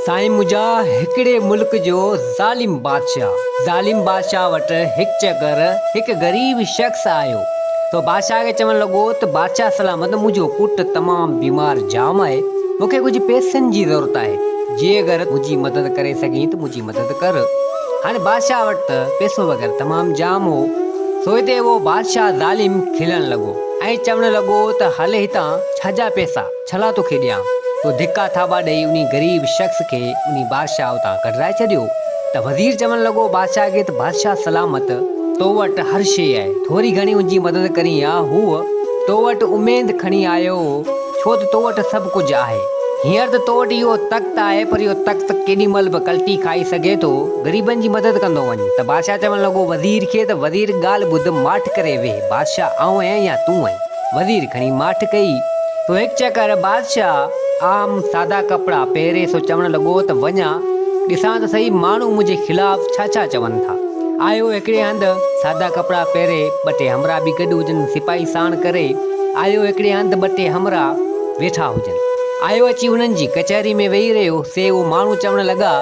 साईं मुंहिंजा हिकिड़े मुल्क जो ज़ालिम बादशाह वटि हिकु चकर हिकु ग़रीब शख़्स आयो। तो बादशाह खे चवणु लॻो त बादशाह सलामत, मुंहिंजो पुटु तमामु बीमार जाम आहे, मूंखे कुझु पैसनि जी ज़रूरत आहे। जे अगरि मुंहिंजी मदद करे सघीं त मुंहिंजी मदद कर। हाणे बादशाह वटि त पैसो वग़ैरह तमामु जाम हो। सो हिते उहो बादशाह ज़ालिम खिलणु लॻो ऐं चवणु लॻो त हले हितां छाजा पैसा छला तोखे ॾियां। तो धिका थाबा ॾेई उन ग़रीब शख़्स खे उन बादशाह उतां कढराए छॾियो। त वज़ीर चवणु लॻो बादशाह खे त बादशाह सलामत, तो वटि हर शइ आहे, थोरी घणी मुंहिंजी मदद करी आहे। हूअ तो वटि उमेद खणी आयो छो त तो वटि सभु कुझु आहे। हींअर त तो वटि इहो तख़्त आहे, पर इहो तख़्त केॾी महिल बि कल्टी खाई सघे थो। ग़रीबनि जी मदद कंदो वञे। त बादशाह चवणु लॻो वज़ीर खे त वज़ीर ॻाल्हि ॿुध, माठ करे वेह, बादशाह आऊं आहियां या तूं आहीं। वज़ीर खणी माठ कई। तो हिकु चकर बादशाह आम सादा कपिड़ा पहिरे सो चवणु लॻो त वञा ॾिसां त सही माण्हू मुंहिंजे ख़िलाफ़ु छा छा चवनि था। आयो हिकिड़े हंधि सादा कपिड़ा पहिरे, ॿ टे हमरा बि गॾु हुजनि, सिपाही साण करे आयो। हिकिड़े हंधि ॿ टे हमरा वेठा हुजनि। आयो अची हुननि जी कचहरी में वेही रहियो से उहो माण्हू चवणु लॻा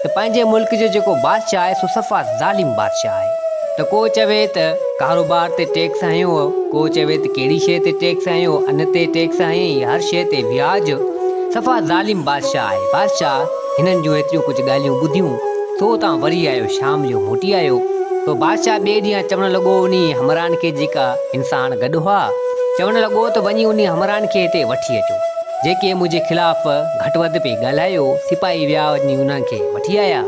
त पंहिंजे मुल्क जो जेको बादशाह आहे सो सफ़ा ज़ालिम बादशाह आहे। त को चवे त कारोबार ते टैक्स हयो, को चवे त कहिड़ी शइ ते टैक्स हयो, अन ते टैक्स हयईं, हर शइ ते व्याज। सफ़ा ज़ालिम बादशाह आहे। बादशाह हिननि जूं एतिरियूं कुझु ॻाल्हियूं ॿुधियूं, तो उतां वरी आयो, शाम जो मोटी आयो। तो बादशाह ॿिए ॾींहुं चवणु लॻो उन हमरान खे, जेका इंसान गॾु हुआ, चवणु लॻो त वञी उन हमरान खे हिते वठी अचो, जेके मुंहिंजे ख़िलाफ़ु घटि वधि पे ॻाल्हायो। सिपाही विया वञी उन्हनि खे वठी आया।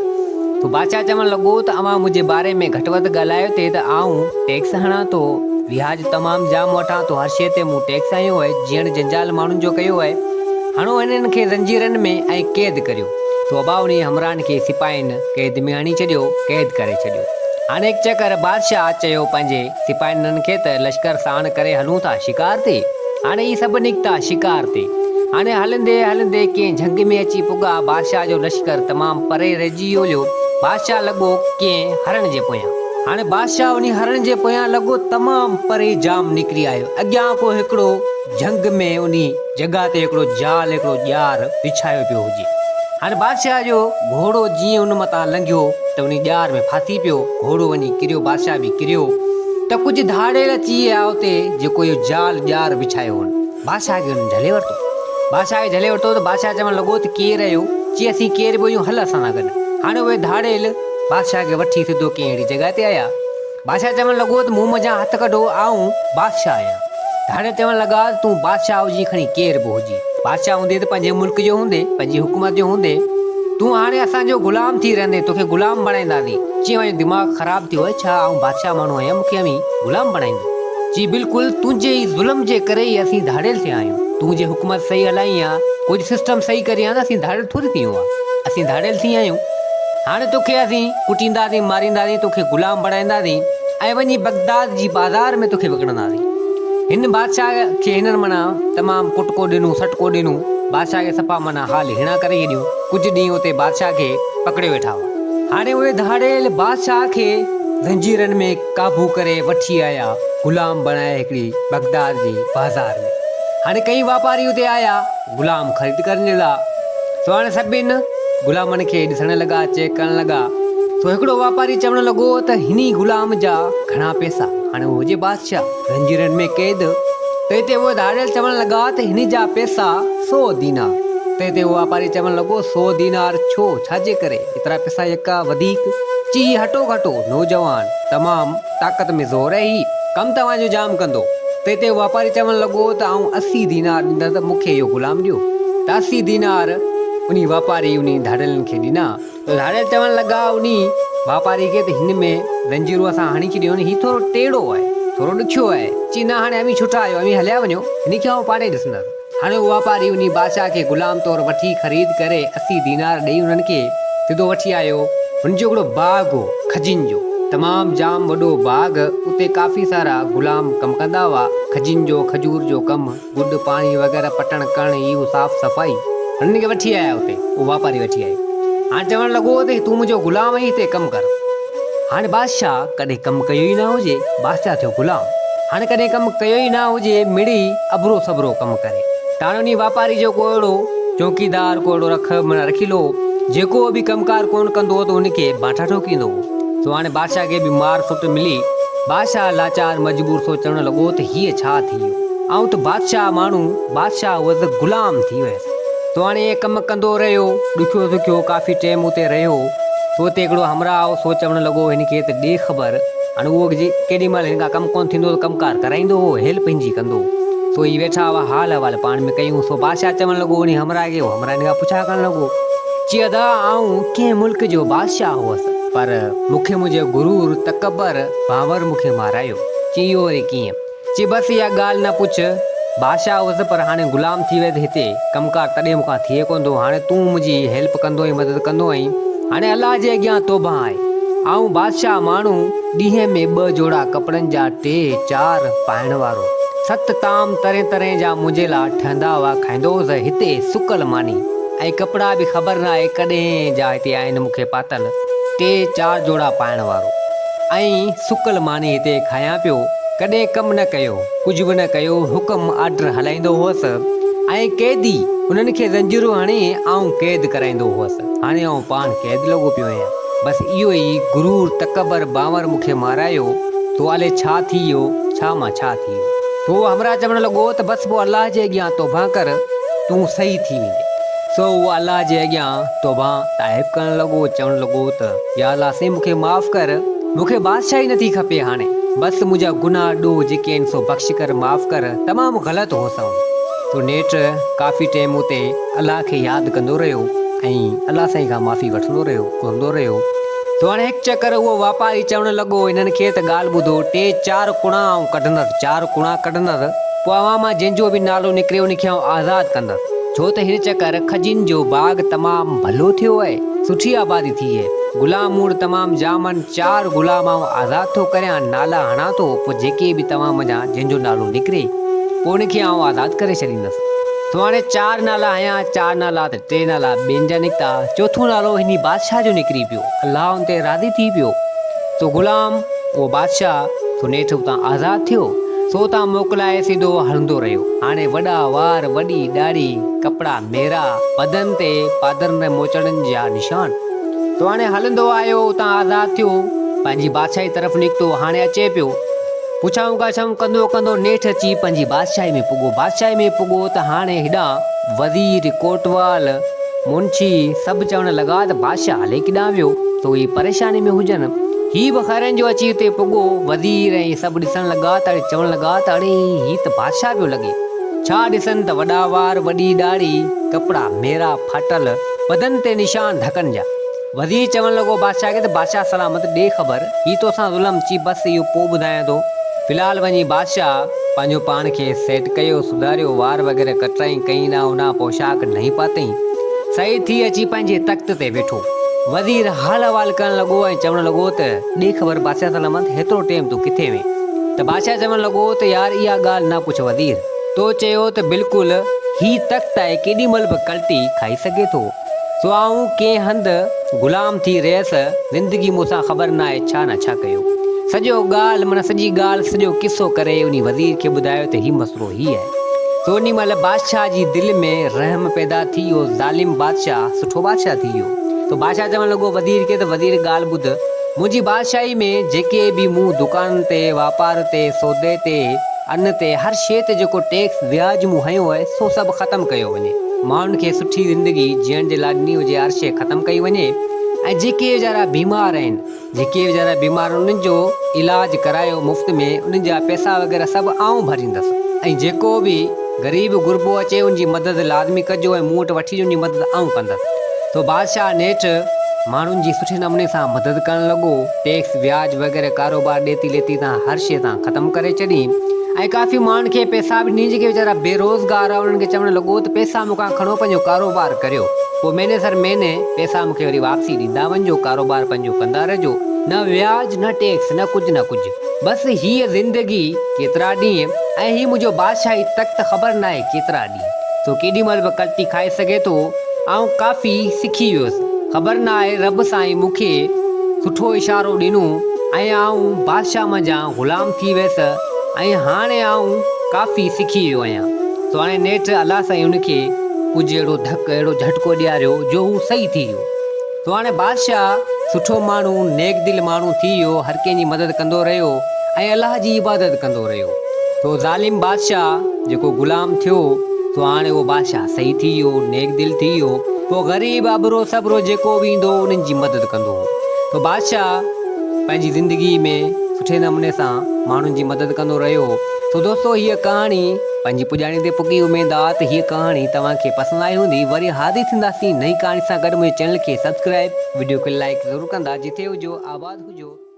तो बादशाह चवणु लॻो त अवां मुंहिंजे बारे में घटि वधि ॻाल्हायो थे त आऊं टैक्स हणां थो, व्याज तमामु जाम वठां थो, हर शइ ते मूं टैक्स हयो आहे, जीअण जंजाल माण्हुनि जो कयो आहे। हणो हिननि खे ज़ंजीरनि में ऐं क़ैद करियो। तो अबा उन हमरान खे सिपाहियुनि क़ैद में हणी छॾियो, क़ैद करे छॾियो। हाणे हिकु चकर बादशाह चयो पंहिंजे सिपाहियुनि खे त लश्कर साण करे हलूं था शिकार ते। हाणे इहे सभु निकिता शिकार ते। हाणे हलंदे हलंदे कंहिं झंग में अची पुॻा। बादशाह जो लश्कर तमामु परे रहिजी वियो। बादशाह लॻो कंहिं हरण जे पोयां। हाणे बादशाह उन हरण जे पोयां लॻो तमामु परे जाम निकिरी आयो। अॻियां को हिकिड़ो झंग में उन जॻह ते हिकिड़ो जाल, हिकिड़ो ॼार विछायो पियो हुजे। हाणे बादशाह जो घोड़ो जीअं उन मथां लंघियो त उन ॼार में फासी पियो। घोड़ो वञी किरियो, बादशाह बि किरियो। त कुझु धाड़ेल अची विया उते, जेको इहो जाल ॼार विछायो हुन। बादशाह खे हुन झले वरितो। बादशाह खे झले वरितो त बादशाह चवणु लॻो त केरु आहियो? चई असीं केरु बि आहियूं, हल असां सां गॾु। हाणे उहे धाड़ेल बादशाह खे वठी सिधो कंहिं अहिड़ी जॻह ते आया। बादशाह चवणु लॻो त मुंहुं मज़ा हथ कढो, आऊं बादशाह आहियां। धाड़ेल चवणु लॻा तूं बादशाह हुजी खणी केरु बि हुजी, बादशाह हूंदे त पंहिंजे मुल्क जो हूंदे, पंहिंजी हुकूमत जो हूंदे, तूं हाणे असांजो ग़ुलाम थी रहंदे, तोखे ग़ुलाम बणाईंदासीं। चई वञो दिमाग़ ख़राबु थियो आहे छा? आऊं बादशाह माण्हू आहियां, मूंखे अमी ग़ुलाम बणाईंदो? जी बिल्कुलु, तुंहिंजे ई ज़ुल्म जे करे ई असीं धाड़ेल थिया आहियूं। तूं जे हुकूमत सही हलाई आहे, कुझु सिस्टम सही करी आहे त असीं धाड़ेल थोरी थी वियो आहे, असीं धाड़ेल थी आहियूं। हाणे तोखे असीं कुटींदासीं, मारींदासीं, तोखे ग़ुलाम बणाईंदासीं ऐं वञी बगदाद जी बाज़ार में तोखे विकिणंदासीं। हिन बादशाह खे हिननि माना तमामु कुटको ॾिनो, सटको ॾिनो। बादशाह खे सफ़ा माना हाल हिणा करे छॾियो। कुझु ॾींहं उते बादशाह खे पकड़े वेठा हुआ। हाणे उहे धाड़ेल बादशाह खे ज़ंजीरनि में काबू करे वठी आया, ग़ुलाम बणाए हिकिड़ी बगदाद जी बाज़ार में। हाणे कई वापारी उते आया, ग़ुलाम ख़रीद करण लाइ। सो हाणे सभिनि ग़ुलामनि खे ॾिसण लॻा, चेक करण लॻा। तो हिकिड़ो वापारी चवणु लॻो त हिनी ग़ुलाम जा घणा पैसा? हाणे उहो हुजे बादशाह, ज़ंजीरनि में क़ैद। त हिते उहो धाड़ेल चवणु लॻा त हिन जा पैसा 100 दीनार। त हिते उहो वापारी चवणु लॻो 100 दीनार छो, छाजे करे एतिरा पैसा यका वधीक? ची हटो घटो नौजवान, तमामु ताक़त में ज़ोर आहे, ही कमु तव्हांजो जाम कंदो। त हिते वापारी चवणु लॻो त आऊं 80 दीनार ॾींदसि त मूंखे इहो ग़ुलाम ॾियो। त 80 दीनार उन वापारी उन धाड़ेलनि खे ॾिना। त धाड़ेल चवणु लॻा उन वापारी खे त हिन में ज़ंजीरूं असां हणी छॾियूं, हीउ थोरो टेढ़ो आहे, थोरो ॾुखियो आहे। चई न, हाणे अमी छुटा आहियो, अमी हलिया वञो, हिन खे आऊं पाणे ॾिसंदसि। हाणे उहो वापारी उन बादशाह खे ग़ुलाम तौरु वठी ख़रीद करे 80 दीनार ॾेई उन्हनि खे सिधो वठी आयो। हुनजो हिकिड़ो बाग़ हो, खजिन जो, तमामु जाम वॾो बाग़। उते काफ़ी सारा ग़ुलाम कमु कंदा हुआ, खजिन जो, खजूर जो कमु, गुड पाणी वग़ैरह पटण करण, इहो साफ़ सफ़ाई। हुननि खे वठी आया उते, उहो वापारी वठी आयो। हाणे चवणु लॻो त तूं मुंहिंजो ग़ुलाम आहीं, हिते कमु कर। हाणे बादशाह कॾहिं कमु कयो ई न हुजे, बादशाह थियो ग़ुलाम। हाणे कॾहिं कमु कयो ई न हुजे, मिड़ी अबरो सबरो कमु करे। त हाणे उन वापारी जो को अहिड़ो चौकीदार, को अहिड़ो रखी लो जेको बि कमकार कोन कंदो तो उनके बाठा ठोकींदो। तो हाणे बादशाह खे बि मार सुट मिली। बादशाह लाचार मजबूर सोचण लॻो त हीअ छा थी वियो। ऐं त बादशाह माण्हू बादशाह हुअसि ग़ुलाम थी वियसि। तो हाणे इहे कमु कंदो रहियो, ॾुखियो ॾुखियो काफ़ी टाइम उते रहियो। तो हुते हिकिड़ो हमराह सोचणु लॻो हिनखे त ॾे ख़बर। हाणे उहो केॾी महिल हिन खां कमु कोन थींदो त कमकार कराईंदो हो, हेल्प हिनजी कंदो। तो ही वेठा हुआ हाल अहिवाल पाण में कयूं। सो बादशाह चवणु लॻो उन हमराह खे, हमराह हिन खां पुछा करणु लॻो, चई अदा आऊं कंहिं मुल्क जो बादशाह हुअसि, पर मूंखे मुंहिंजे गुरूर तकबर बावर मूंखे मारायो। चई इहो वरी कीअं? चई बसि इहा ॻाल्हि न पुछ। बादशाह हुअसि पर हाणे ग़ुलाम थी वियो हिते, कमकार तॾहिं मूंखां थिए कोन थो। हाणे तूं मुंहिंजी हेल्प कंदो ऐं मदद कंदो ऐं हाणे अलाह जे अॻियां तौबा आहे। ऐं बादशाह माण्हू ॾींहं में 2 जोड़ा कपिड़नि जा 3-4 पाइण वारो, 7 ताम तरह तरह जा मुंहिंजे लाइ ठहंदा हुआ खाईंदो हुउसि हिते सुकल मानी। ऐं कपिड़ा बि ख़बर न आहे कॾहिं जा हिते आहिनि मूंखे पातल, 3-4 जोड़ा पाइण वारो ऐं सुकल मानी हिते खायां पियो। कॾहिं कमु न कयो, कुझु बि न कयो, हुकुम आर्डर हलाईंदो हुअसि ऐं क़ैदी उन्हनि खे ज़ंजीरूं हणी ऐं क़ैद कराईंदो हुअसि। हाणे आउं पाण क़ैद लॻो पियो आहियां। बसि इहो ई गुरूर तकबर बावर मूंखे मारायो। तो हले छा थी वियो, छा मां छा थी वियो। तो हमरा चवणु लॻो त बसि पोइ अलाह जे अॻियां तौबा कर, तूं सही थी वेंदे। सो उहो अलाह जे अॻियां तौबा ताइफ़ करणु लॻो, चवणु लॻो त या अलाह से मूंखे माफ़ कर, मूंखे बादशाही नथी खपे। हाणे बसि मुंहिंजा गुनाह ॾोह जेके आहिनि सो बख़्श कर, माफ़ कर, तमामु ग़लति हो। तो नेठ काफ़ी टाइम उते अलाह खे यादि कंदो रहियो ऐं अलाह साईं खां माफ़ी वठंदो रहियो, घुरंदो रहियो। तो हाणे हिकु चकर उहो वापारी चवणु लॻो हिननि खे त ॻाल्हि ॿुधो, 3-4 कुणा ऐं कढंदसि, 4 कुणा कढंदसि, पोइ अवां मां जंहिंजो बि नालो निकिरे उनखे आउं आज़ादु कंदसि। छो त हिन चकर खजिन जो बाग़ तमामु भलो थियो आहे, सुठी आबादी थी आहे, ग़ुलाम मूड़ तमामु जामनि, 4 ग़ुलाम आउं आज़ादु थो करियां, नाला हणां थो, पोइ जेके बि तव्हां मुंहिंजा जंहिंजो नालो निकिरे पोइ उनखे आउं आज़ादु करे छॾींदसि। तो हाणे 4 नाला हयां, 4 नाला त 3 नाला ॿियनि जा निकिता, 4थो नालो हिन बादशाह जो निकिरी पियो। अलाह उन ते राज़ी थी पियो। तो ग़ुलाम उहो बादशाह तो नेठि उतां आज़ादु थियो। सो उतां मोकिलाए सिधो हलंदो रहियो। हाणे वॾा वार, वॾी ॾाढ़ी, कपिड़ा मेरा, बदन ते पादरनि में मोचड़नि जा निशान। तो हाणे हलंदो आयो, उतां आज़ादु थियो, पंहिंजी बादशाही तरफ़ निकितो। हाणे अचे पियो, पुछाऊं काछाऊं कंदो कंदो नेठि अची पंहिंजी बादशाही में पुॻो। बादशाही में पुॻो त हाणे हेॾां वज़ीर, कोटवाल, मुंशी सभु चवणु लॻा त बादशाह हले किॾां वियो। तो ही परेशानी में हुजनि। ही बि ख़ैरनि जो अची हुते पुॻो। वज़ीर ऐं सभु ॾिसणु लॻा त चवणु लॻा त अड़े ही त बादशाह पियो लॻे। छा ॾिसनि त वॾा वार, वॾी ॾाढ़ी, कपिड़ा मेरा फाटल, बदन ते निशान ढकनि जा। वज़ीर चवणु लॻो बादशाह खे त बादशाह सलामत ॾे ख़बर, ही तोसां ज़ुल्म ची, बसि इहो पोइ ॿुधायां थो। फ़िलहाल वञी बादशाह पंहिंजो पाण खे सेट कयो, सुधारियो, वार वग़ैरह कटाई, कई ना उना पोशाक नहीं पातई, सही थी अची पंहिंजे तख़्त ते वेठो। वज़ीर हाल अहवाल करणु लॻो ऐं चवणु लॻो त ॾे ख़बर बादशाह सलामत, हेतिरो टाइम तूं किथे में? त बादशाह चवणु लॻो त यार इहा ॻाल्हि न पुछ वज़ीर, तो चयो त बिल्कुलु ही तख़्त आहे, केॾी महिल बि कल्टी खाई सघे थो। सो आऊं कंहिं हंधि ग़ुलाम थी रहियसि, ज़िंदगी मूंसां ख़बर न आहे छा न छा कयो। सॼो ॻाल्हि माना सॼी ॻाल्हि सॼो किसो करे उन वज़ीर खे ॿुधायो त हीउ मसइलो ही आहे। सो उन महिल बादशाह जी दिलि में रहम पैदा थी वियो, ज़ालिम बादशाह सुठो बादशाह थी वियो। तो बादशाह चवणु लॻो वज़ीर खे त वज़ीर ॻाल्हि ॿुध, मुंहिंजी बादशाही में जेके बि मूं दुकान ते, वापार ते, सौदे ते, अन्न ते, हर शइ ते जेको टैक्स व्याज मूं हयो आहे सो सभु ख़तमु कयो वञे। माण्हुनि खे सुठी ज़िंदगी जीअण जे लाइ ॾिनी हुजे, हर शइ ख़तमु कई वञे। ऐं जेके वीचारा बीमार आहिनि, जेके वीचारा बीमार उन्हनि जो इलाज करायो मुफ़्त में, उन्हनि जा पैसा वग़ैरह सभु आऊं भरींदसि। ऐं जेको बि ग़रीब गुरबो अचे उनजी मदद लाज़मी कजो ऐं मूं वटि वठी उनजी मदद आऊं कंदसि। तो बादशाह नेठि माण्हुनि जी सुठे नमूने सां मदद करणु लॻो। टैक्स व्याज वग़ैरह कारोबार ॾेती लेती तां हर शइ तां ख़तमु करे छॾी। ऐं काफ़ी माण्हुनि खे पैसा बि ॾिनी, जेके वीचारा बेरोज़गार आहे उन्हनि खे चवणु लॻो त पैसा मूंखां खणो, पंहिंजो कारोबार करियो, पोइ महीने सर महीने पैसा मूंखे वरी वापसी ॾींदा वञिजो, कारोबार पंहिंजो कंदा रहिजो, न व्याज न टैक्स न कुझु न कुझु। बसि हीअ ज़िंदगी केतिरा ॾींहं ऐं हीउ मुंहिंजो बादशाही तख़्त ख़बर न आहे केतिरा ॾींहं। तो केॾी महिल बि कल्टी खाई सघे थो। ऐं काफ़ी सिखी वियुसि, ख़बर न आहे रब साईं मूंखे सुठो इशारो ॾिनो ऐं आऊं बादशाह मंझां ग़ुलाम थी वियसि ऐं हाणे आऊं काफ़ी सिखी वियो आहियां। तो हाणे नेठि अलाह साईं उनखे कुछ अहिड़ो धक अहिड़ो झटको ॾियारियो जो हू सही थी वियो। तो हाणे बादशाह सुठो माण्हू नेक दिल माण्हू थी वियो, हर कंहिंजी मदद कंदो रहियो ऐं अलाह जी इबादत कंदो रहियो। तो ज़ालिम बादशाह जेको गुलाम थियो, तो हाणे उहो बादशाह सही थी वियो, नेक दिल थी वियो। तो ग़रीब अबरो सबरो जेको बि ईंदो उन्हनि जी मदद कंदो। तो बादशाह पंहिंजी ज़िंदगी में सुठे नमूने सां माण्हुनि जी मदद कंदो रहियो। तो दोस्तों हीअ कहाणी पंहिंजी पुॼाणी ते पुगी। उमेद आहे त हीअ कहाणी तव्हांखे पसंदि आई हूंदी। वरी हाज़िर थींदासीं नई कहाणी सां गॾु। मुंहिंजे चैनल खे सब्सक्राइब, वीडियो खे लाइक ज़रूरु कंदा। जिथे हुजो आबाद हुजो।